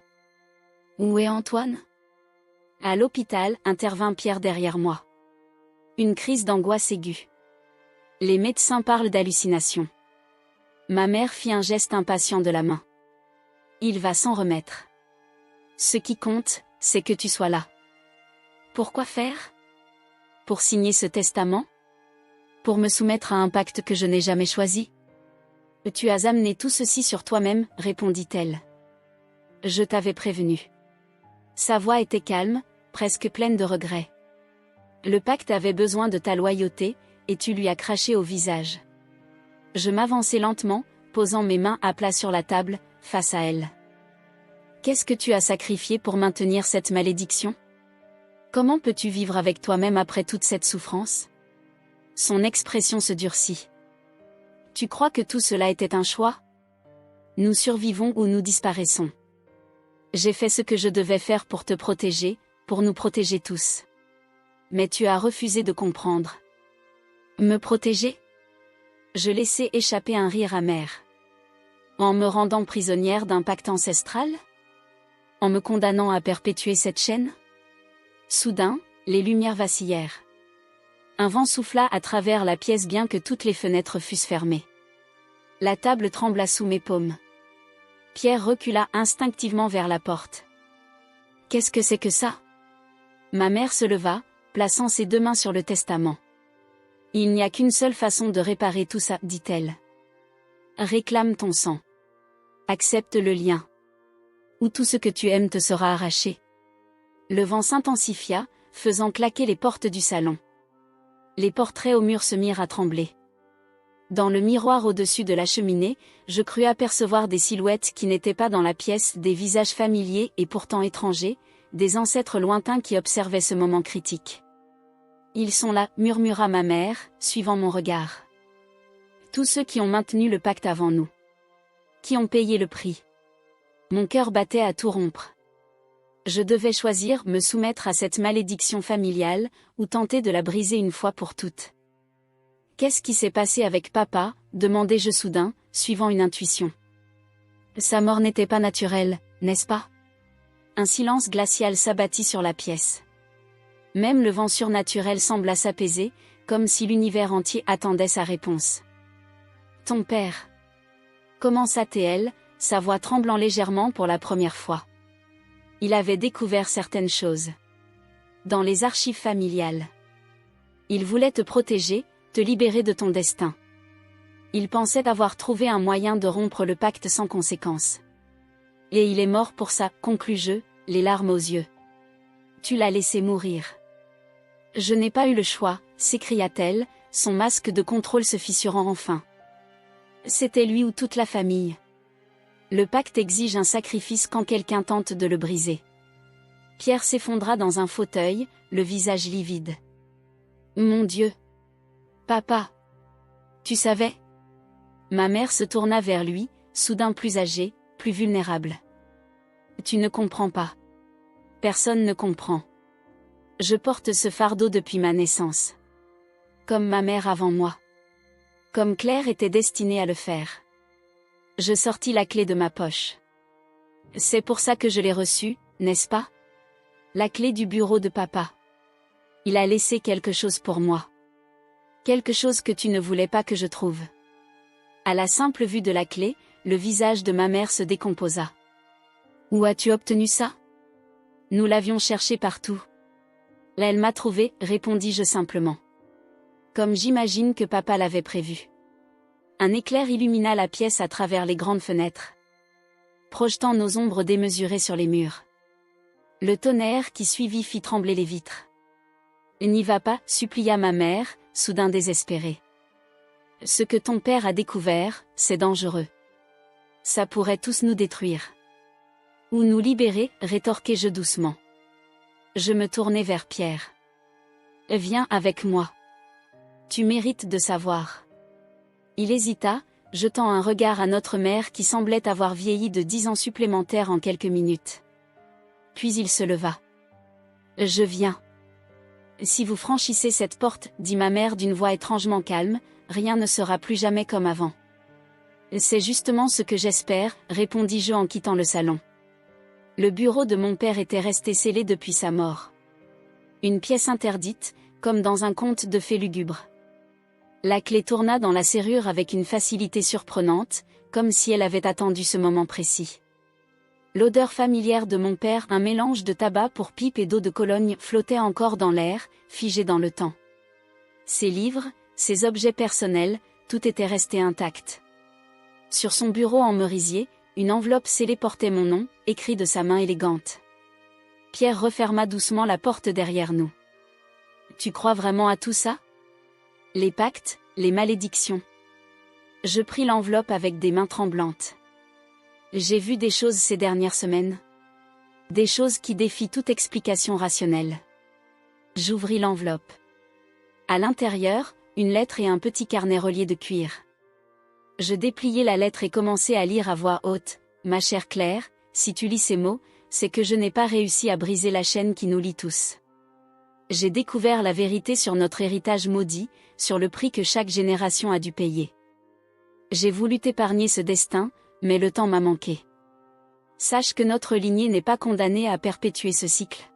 « Où est Antoine ?» À l'hôpital, intervint Pierre derrière moi. Une crise d'angoisse aiguë. Les médecins parlent d'hallucination. Ma mère fit un geste impatient de la main. Il va s'en remettre. Ce qui compte, c'est que tu sois là. Pourquoi faire ? Pour signer ce testament ? Pour me soumettre à un pacte que je n'ai jamais choisi ? Tu as amené tout ceci sur toi-même, répondit-elle. Je t'avais prévenu. Sa voix était calme, presque pleine de regret. Le pacte avait besoin de ta loyauté, et tu lui as craché au visage. Je m'avançai lentement, posant mes mains à plat sur la table, face à elle. Qu'est-ce que tu as sacrifié pour maintenir cette malédiction ? Comment peux-tu vivre avec toi-même après toute cette souffrance ? Son expression se durcit. Tu crois que tout cela était un choix ? Nous survivons ou nous disparaissons. J'ai fait ce que je devais faire pour te protéger, pour nous protéger tous. Mais tu as refusé de comprendre. Me protéger ? Je laissai échapper un rire amer. En me rendant prisonnière d'un pacte ancestral ? En me condamnant à perpétuer cette chaîne ? Soudain, les lumières vacillèrent. Un vent souffla à travers la pièce bien que toutes les fenêtres fussent fermées. La table trembla sous mes paumes. Pierre recula instinctivement vers la porte. « Qu'est-ce que c'est que ça ?» Ma mère se leva, plaçant ses 2 mains sur le testament. « Il n'y a qu'une seule façon de réparer tout ça, dit-elle. Réclame ton sang. Accepte le lien. Ou tout ce que tu aimes te sera arraché. » Le vent s'intensifia, faisant claquer les portes du salon. Les portraits au mur se mirent à trembler. Dans le miroir au-dessus de la cheminée, je crus apercevoir des silhouettes qui n'étaient pas dans la pièce, des visages familiers et pourtant étrangers, des ancêtres lointains qui observaient ce moment critique. « Ils sont là » murmura ma mère, suivant mon regard. « Tous ceux qui ont maintenu le pacte avant nous. Qui ont payé le prix. » Mon cœur battait à tout rompre. Je devais choisir, me soumettre à cette malédiction familiale, ou tenter de la briser une fois pour toutes. « Qu'est-ce qui s'est passé avec papa ?» demandai-je soudain, suivant une intuition. Sa mort n'était pas naturelle, n'est-ce pas ? Un silence glacial s'abattit sur la pièce. Même le vent surnaturel sembla s'apaiser, comme si l'univers entier attendait sa réponse. « Ton père » commença-t-elle, sa voix tremblant légèrement pour la première fois. Il avait découvert certaines choses. Dans les archives familiales. Il voulait te protéger, te libérer de ton destin. Il pensait avoir trouvé un moyen de rompre le pacte sans conséquence. Et il est mort pour ça, conclus-je, les larmes aux yeux. Tu l'as laissé mourir. Je n'ai pas eu le choix, s'écria-t-elle, son masque de contrôle se fissurant enfin. C'était lui ou toute la famille. Le pacte exige un sacrifice quand quelqu'un tente de le briser. Pierre s'effondra dans un fauteuil, le visage livide. Mon Dieu! Papa! Tu savais? Ma mère se tourna vers lui, soudain plus âgée, plus vulnérable. Tu ne comprends pas. Personne ne comprend. Je porte ce fardeau depuis ma naissance. Comme ma mère avant moi. Comme Claire était destinée à le faire. Je sortis la clé de ma poche. C'est pour ça que je l'ai reçue, n'est-ce pas? La clé du bureau de papa. Il a laissé quelque chose pour moi. Quelque chose que tu ne voulais pas que je trouve. À la simple vue de la clé, le visage de ma mère se décomposa. Où as-tu obtenu ça? Nous l'avions cherché partout. Là, elle m'a trouvé, répondis-je simplement. Comme j'imagine que papa l'avait prévu. Un éclair illumina la pièce à travers les grandes fenêtres, projetant nos ombres démesurées sur les murs. Le tonnerre qui suivit fit trembler les vitres. N'y va pas, supplia ma mère, soudain désespérée. Ce que ton père a découvert, c'est dangereux. Ça pourrait tous nous détruire. Ou nous libérer, rétorquai-je doucement. Je me tournai vers Pierre. Viens avec moi. Tu mérites de savoir. Il hésita, jetant un regard à notre mère qui semblait avoir vieilli de 10 ans supplémentaires en quelques minutes. Puis il se leva. Je viens. Si vous franchissez cette porte, dit ma mère d'une voix étrangement calme, rien ne sera plus jamais comme avant. C'est justement ce que j'espère, répondis-je en quittant le salon. Le bureau de mon père était resté scellé depuis sa mort. Une pièce interdite, comme dans un conte de fées lugubres. La clé tourna dans la serrure avec une facilité surprenante, comme si elle avait attendu ce moment précis. L'odeur familière de mon père, un mélange de tabac pour pipe et d'eau de Cologne, flottait encore dans l'air, figé dans le temps. Ses livres, ses objets personnels, tout était resté intact. Sur son bureau en merisier, une enveloppe scellée portait mon nom, écrit de sa main élégante. Pierre referma doucement la porte derrière nous. Tu crois vraiment à tout ça? Les pactes, les malédictions. Je pris l'enveloppe avec des mains tremblantes. J'ai vu des choses ces dernières semaines. Des choses qui défient toute explication rationnelle. J'ouvris l'enveloppe. À l'intérieur, une lettre et un petit carnet relié de cuir. Je dépliai la lettre et commençai à lire à voix haute. Ma chère Claire, si tu lis ces mots, c'est que je n'ai pas réussi à briser la chaîne qui nous lie tous. J'ai découvert la vérité sur notre héritage maudit, sur le prix que chaque génération a dû payer. J'ai voulu t'épargner ce destin, mais le temps m'a manqué. Sache que notre lignée n'est pas condamnée à perpétuer ce cycle.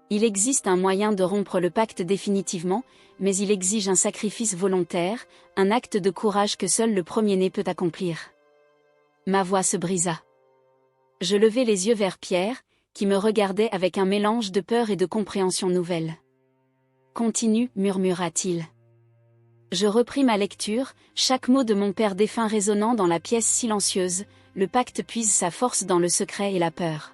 Il existe un moyen de rompre le pacte définitivement, mais il exige un sacrifice volontaire, un acte de courage que seul le premier-né peut accomplir. Ma voix se brisa. Je levai les yeux vers Pierre, qui me regardait avec un mélange de peur et de compréhension nouvelle. Continue, murmura-t-il. Je repris ma lecture, chaque mot de mon père défunt résonnant dans la pièce silencieuse, le pacte puise sa force dans le secret et la peur.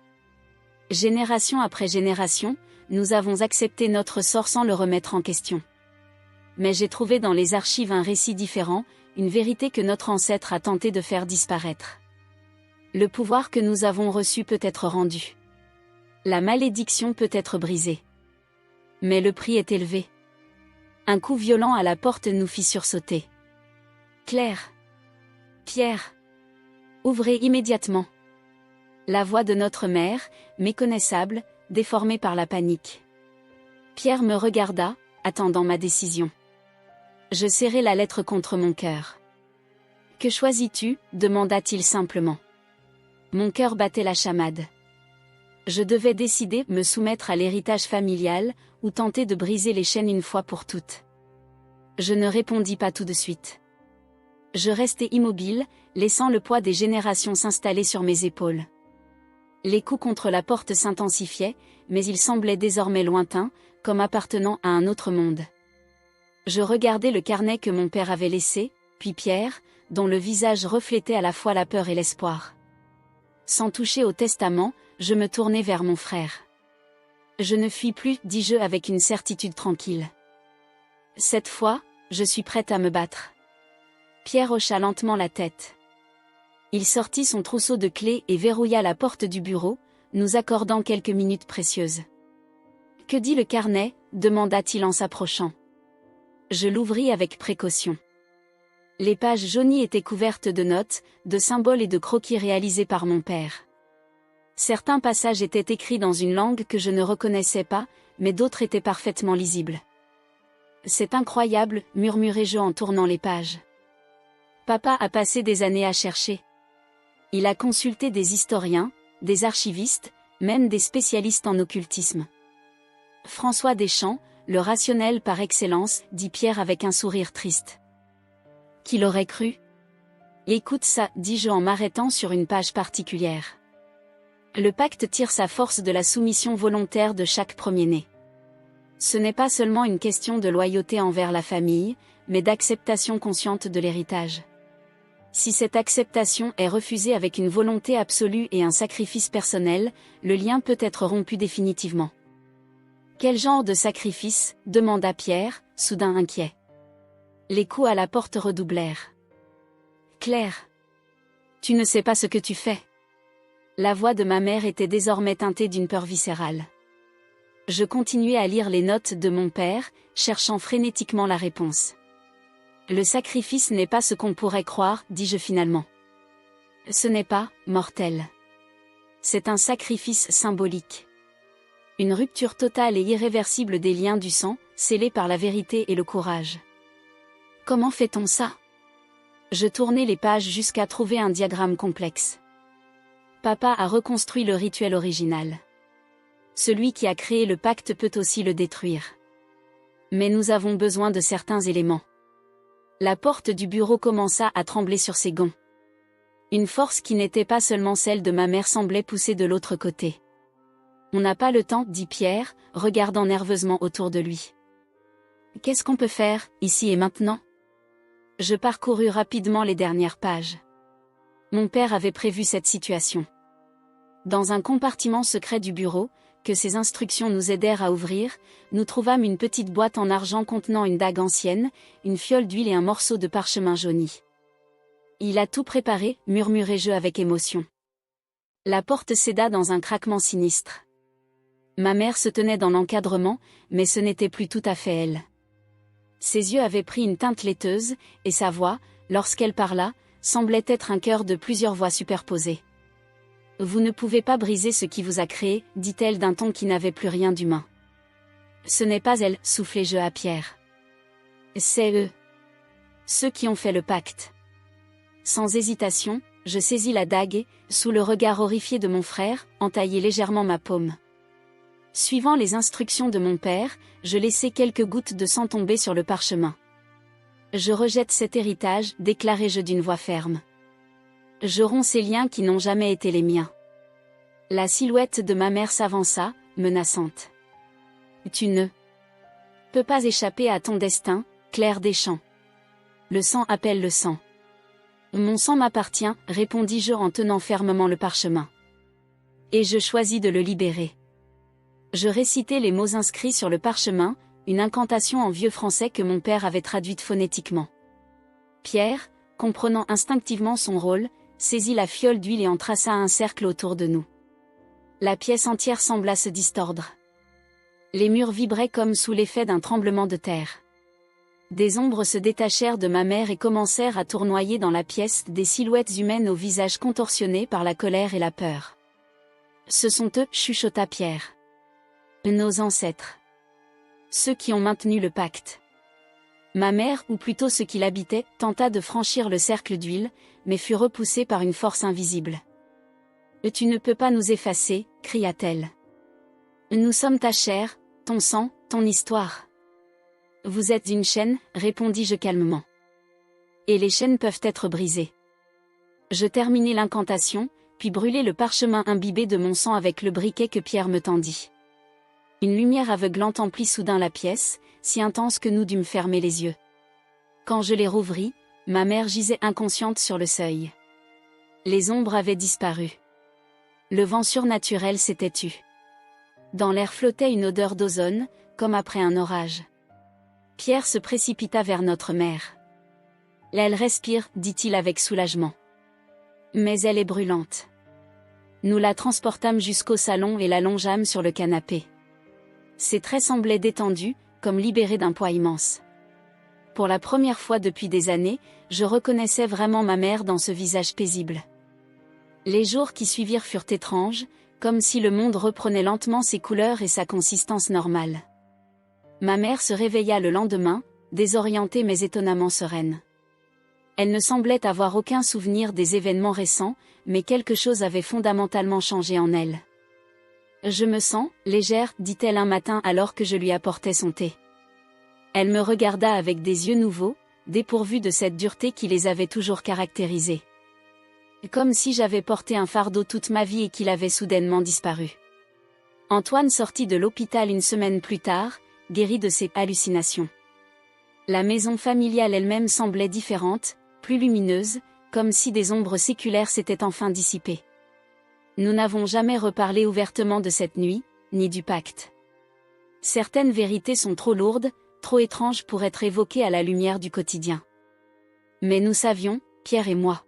Génération après génération, nous avons accepté notre sort sans le remettre en question. Mais j'ai trouvé dans les archives un récit différent, une vérité que notre ancêtre a tenté de faire disparaître. Le pouvoir que nous avons reçu peut être rendu. La malédiction peut être brisée. Mais le prix est élevé. Un coup violent à la porte nous fit sursauter. Claire. Pierre. Ouvrez immédiatement. La voix de notre mère, méconnaissable, déformée par la panique. Pierre me regarda, attendant ma décision. Je serrai la lettre contre mon cœur. Que choisis-tu? Demanda-t-il simplement. Mon cœur battait la chamade. Je devais décider, me soumettre à l'héritage familial, ou tenter de briser les chaînes une fois pour toutes. Je ne répondis pas tout de suite. Je restai immobile, laissant le poids des générations s'installer sur mes épaules. Les coups contre la porte s'intensifiaient, mais ils semblaient désormais lointains, comme appartenant à un autre monde. Je regardai le carnet que mon père avait laissé, puis Pierre, dont le visage reflétait à la fois la peur et l'espoir. Sans toucher au testament, je me tournai vers mon frère. Je ne fuis plus, dis-je avec une certitude tranquille. Cette fois, je suis prête à me battre. Pierre hocha lentement la tête. Il sortit son trousseau de clés et verrouilla la porte du bureau, nous accordant quelques minutes précieuses. Que dit le carnet? Demanda-t-il en s'approchant. Je l'ouvris avec précaution. Les pages jaunies étaient couvertes de notes, de symboles et de croquis réalisés par mon père. Certains passages étaient écrits dans une langue que je ne reconnaissais pas, mais d'autres étaient parfaitement lisibles. C'est incroyable, murmurai-je en tournant les pages. Papa a passé des années à chercher. Il a consulté des historiens, des archivistes, même des spécialistes en occultisme. François Deschamps, le rationnel par excellence, dit Pierre avec un sourire triste. Qui l'aurait cru? Écoute ça, dis-je en m'arrêtant sur une page particulière. Le pacte tire sa force de la soumission volontaire de chaque premier-né. Ce n'est pas seulement une question de loyauté envers la famille, mais d'acceptation consciente de l'héritage. Si cette acceptation est refusée avec une volonté absolue et un sacrifice personnel, le lien peut être rompu définitivement. Quel genre de sacrifice? Demanda Pierre, soudain inquiet. Les coups à la porte redoublèrent. Claire, tu ne sais pas ce que tu fais. La voix de ma mère était désormais teintée d'une peur viscérale. Je continuais à lire les notes de mon père, cherchant frénétiquement la réponse. Le sacrifice n'est pas ce qu'on pourrait croire, dis-je finalement. Ce n'est pas mortel. C'est un sacrifice symbolique. Une rupture totale et irréversible des liens du sang, scellés par la vérité et le courage. Comment fait-on ça? Je tournai les pages jusqu'à trouver un diagramme complexe. Papa a reconstruit le rituel original. Celui qui a créé le pacte peut aussi le détruire. Mais nous avons besoin de certains éléments. La porte du bureau commença à trembler sur ses gonds. Une force qui n'était pas seulement celle de ma mère semblait pousser de l'autre côté. On n'a pas le temps, dit Pierre, regardant nerveusement autour de lui. Qu'est-ce qu'on peut faire, ici et maintenant? Je parcourus rapidement les dernières pages. Mon père avait prévu cette situation. Dans un compartiment secret du bureau, que ses instructions nous aidèrent à ouvrir, nous trouvâmes une petite boîte en argent contenant une dague ancienne, une fiole d'huile et un morceau de parchemin jauni. Il a tout préparé, murmurai-je avec émotion. La porte céda dans un craquement sinistre. Ma mère se tenait dans l'encadrement, mais ce n'était plus tout à fait elle. Ses yeux avaient pris une teinte laiteuse, et sa voix, lorsqu'elle parla, semblait être un chœur de plusieurs voix superposées. « Vous ne pouvez pas briser ce qui vous a créé, dit-elle d'un ton qui n'avait plus rien d'humain. Ce n'est pas elle, soufflai-je à Pierre. C'est eux. Ceux qui ont fait le pacte. Sans hésitation, je saisis la dague et, sous le regard horrifié de mon frère, entaillai légèrement ma paume. Suivant les instructions de mon père, je laissai quelques gouttes de sang tomber sur le parchemin. Je rejette cet héritage, déclarai-je d'une voix ferme. Je romps ces liens qui n'ont jamais été les miens. La silhouette de ma mère s'avança, menaçante. Tu ne peux pas échapper à ton destin, Claire Deschamps. Le sang appelle le sang. Mon sang m'appartient, répondis-je en tenant fermement le parchemin. Et je choisis de le libérer. Je récitai les mots inscrits sur le parchemin, une incantation en vieux français que mon père avait traduite phonétiquement. Pierre, comprenant instinctivement son rôle, saisit la fiole d'huile et en traça un cercle autour de nous. La pièce entière sembla se distordre. Les murs vibraient comme sous l'effet d'un tremblement de terre. Des ombres se détachèrent de ma mère et commencèrent à tournoyer dans la pièce, des silhouettes humaines au visage contorsionné par la colère et la peur. Ce sont eux, chuchota Pierre. Nos ancêtres. Ceux qui ont maintenu le pacte. Ma mère, ou plutôt ceux qui l'habitaient, tenta de franchir le cercle d'huile, mais fut repoussée par une force invisible. « Tu ne peux pas nous effacer » cria-t-elle. « Nous sommes ta chair, ton sang, ton histoire. »« Vous êtes une chaîne » répondis-je calmement. « Et les chaînes peuvent être brisées. » Je terminai l'incantation, puis brûlai le parchemin imbibé de mon sang avec le briquet que Pierre me tendit. Une lumière aveuglante emplit soudain la pièce, si intense que nous dûmes fermer les yeux. Quand je les rouvris, ma mère gisait inconsciente sur le seuil. Les ombres avaient disparu. Le vent surnaturel s'était tu. Dans l'air flottait une odeur d'ozone, comme après un orage. Pierre se précipita vers notre mère. « Elle respire, dit-il avec soulagement. Mais elle est brûlante. » Nous la transportâmes jusqu'au salon et la longeâmes sur le canapé. Ses traits semblaient détendus, comme libérés d'un poids immense. Pour la première fois depuis des années, je reconnaissais vraiment ma mère dans ce visage paisible. Les jours qui suivirent furent étranges, Comme si le monde reprenait lentement ses couleurs et sa consistance normale. Ma mère se réveilla le lendemain, désorientée mais étonnamment sereine. Elle ne semblait avoir aucun souvenir des événements récents, mais quelque chose avait fondamentalement changé en elle. Je me sens légère, dit-elle un matin alors que je lui apportais son thé. Elle me regarda avec des yeux nouveaux, dépourvus de cette dureté qui les avait toujours caractérisés. Comme si j'avais porté un fardeau toute ma vie et qu'il avait soudainement disparu. Antoine sortit de l'hôpital une semaine plus tard, guéri de ses hallucinations. La maison familiale elle-même semblait différente, plus lumineuse, comme si des ombres séculaires s'étaient enfin dissipées. Nous n'avons jamais reparlé ouvertement de cette nuit, ni du pacte. Certaines vérités sont trop lourdes, trop étranges pour être évoquées à la lumière du quotidien. Mais nous savions, Pierre et moi.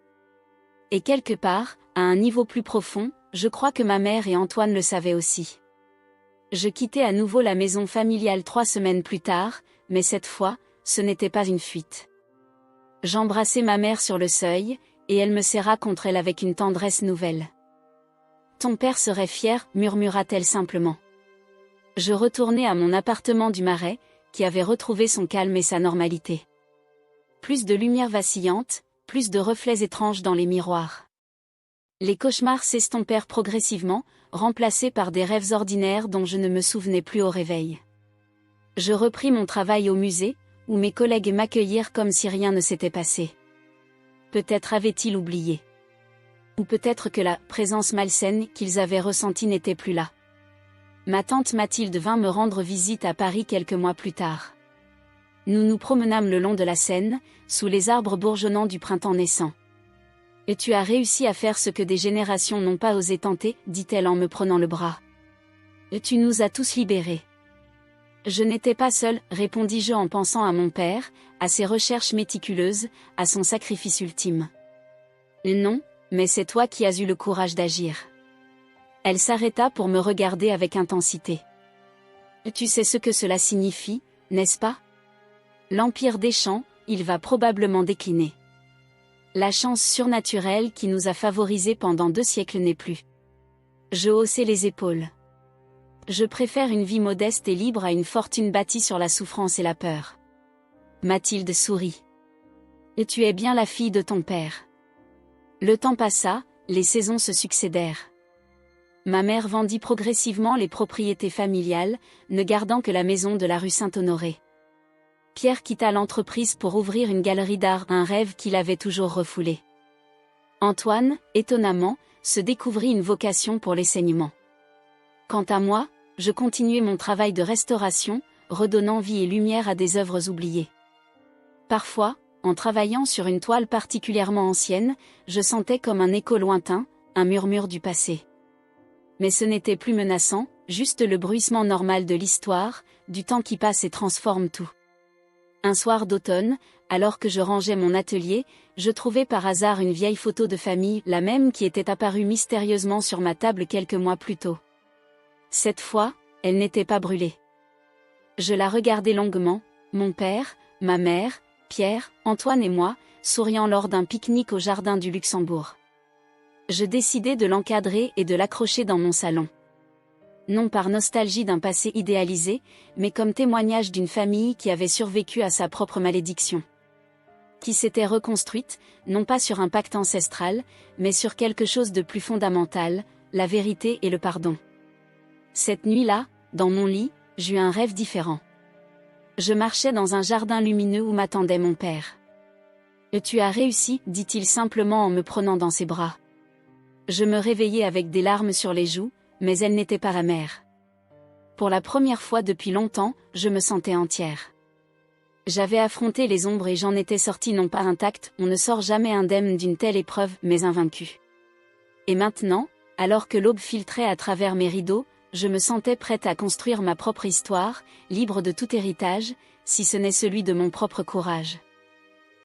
Et quelque part, à un niveau plus profond, je crois que ma mère et Antoine le savaient aussi. Je quittai à nouveau la maison familiale 3 semaines plus tard, mais cette fois, ce n'était pas une fuite. J'embrassai ma mère sur le seuil, et elle me serra contre elle avec une tendresse nouvelle. « Ton père serait fier, murmura-t-elle simplement. » Je retournai à mon appartement du Marais, qui avait retrouvé son calme et sa normalité. Plus de lumière vacillante, plus de reflets étranges dans les miroirs. Les cauchemars s'estompèrent progressivement, remplacés par des rêves ordinaires dont je ne me souvenais plus au réveil. Je repris mon travail au musée, où mes collègues m'accueillirent comme si rien ne s'était passé. Peut-être avaient-ils oublié. Ou peut-être que la présence malsaine qu'ils avaient ressentie n'était plus là. Ma tante Mathilde vint me rendre visite à Paris quelques mois plus tard. Nous nous promenâmes le long de la Seine, sous les arbres bourgeonnants du printemps naissant. « Et tu as réussi à faire ce que des générations n'ont pas osé tenter, dit-elle en me prenant le bras. Et tu nous as tous libérés. » Je n'étais pas seule, répondis-je en pensant à mon père, à ses recherches méticuleuses, à son sacrifice ultime. Non, mais c'est toi qui as eu le courage d'agir. Elle s'arrêta pour me regarder avec intensité. Tu sais ce que cela signifie, n'est-ce pas? L'empire des champs, il va probablement décliner. La chance surnaturelle qui nous a favorisés pendant 2 siècles n'est plus. Je haussai les épaules. Je préfère une vie modeste et libre à une fortune bâtie sur la souffrance et la peur. Mathilde sourit. Et tu es bien la fille de ton père. Le temps passa, les saisons se succédèrent. Ma mère vendit progressivement les propriétés familiales, ne gardant que la maison de la rue Saint-Honoré. Pierre quitta l'entreprise pour ouvrir une galerie d'art, un rêve qu'il avait toujours refoulé. Antoine, étonnamment, se découvrit une vocation pour l'enseignement. Quant à moi, je continuai mon travail de restauration, redonnant vie et lumière à des œuvres oubliées. Parfois, en travaillant sur une toile particulièrement ancienne, je sentais comme un écho lointain, un murmure du passé. Mais ce n'était plus menaçant, juste le bruissement normal de l'histoire, du temps qui passe et transforme tout. Un soir d'automne, alors que je rangeais mon atelier, je trouvai par hasard une vieille photo de famille, la même qui était apparue mystérieusement sur ma table quelques mois plus tôt. Cette fois, elle n'était pas brûlée. Je la regardai longuement, mon père, ma mère, Pierre, Antoine et moi, souriant lors d'un pique-nique au jardin du Luxembourg. Je décidai de l'encadrer et de l'accrocher dans mon salon. Non par nostalgie d'un passé idéalisé, mais comme témoignage d'une famille qui avait survécu à sa propre malédiction. Qui s'était reconstruite, non pas sur un pacte ancestral, mais sur quelque chose de plus fondamental, la vérité et le pardon. Cette nuit-là, dans mon lit, j'eus un rêve différent. Je marchais dans un jardin lumineux où m'attendait mon père. « Tu as réussi, dit-il simplement en me prenant dans ses bras. Je me réveillai avec des larmes sur les joues, mais elles n'étaient pas amères. Pour la première fois depuis longtemps, je me sentais entière. J'avais affronté les ombres et j'en étais sortie non pas intacte, on ne sort jamais indemne d'une telle épreuve, mais invaincu. Et maintenant, alors que l'aube filtrait à travers mes rideaux, je me sentais prête à construire ma propre histoire, libre de tout héritage, si ce n'est celui de mon propre courage.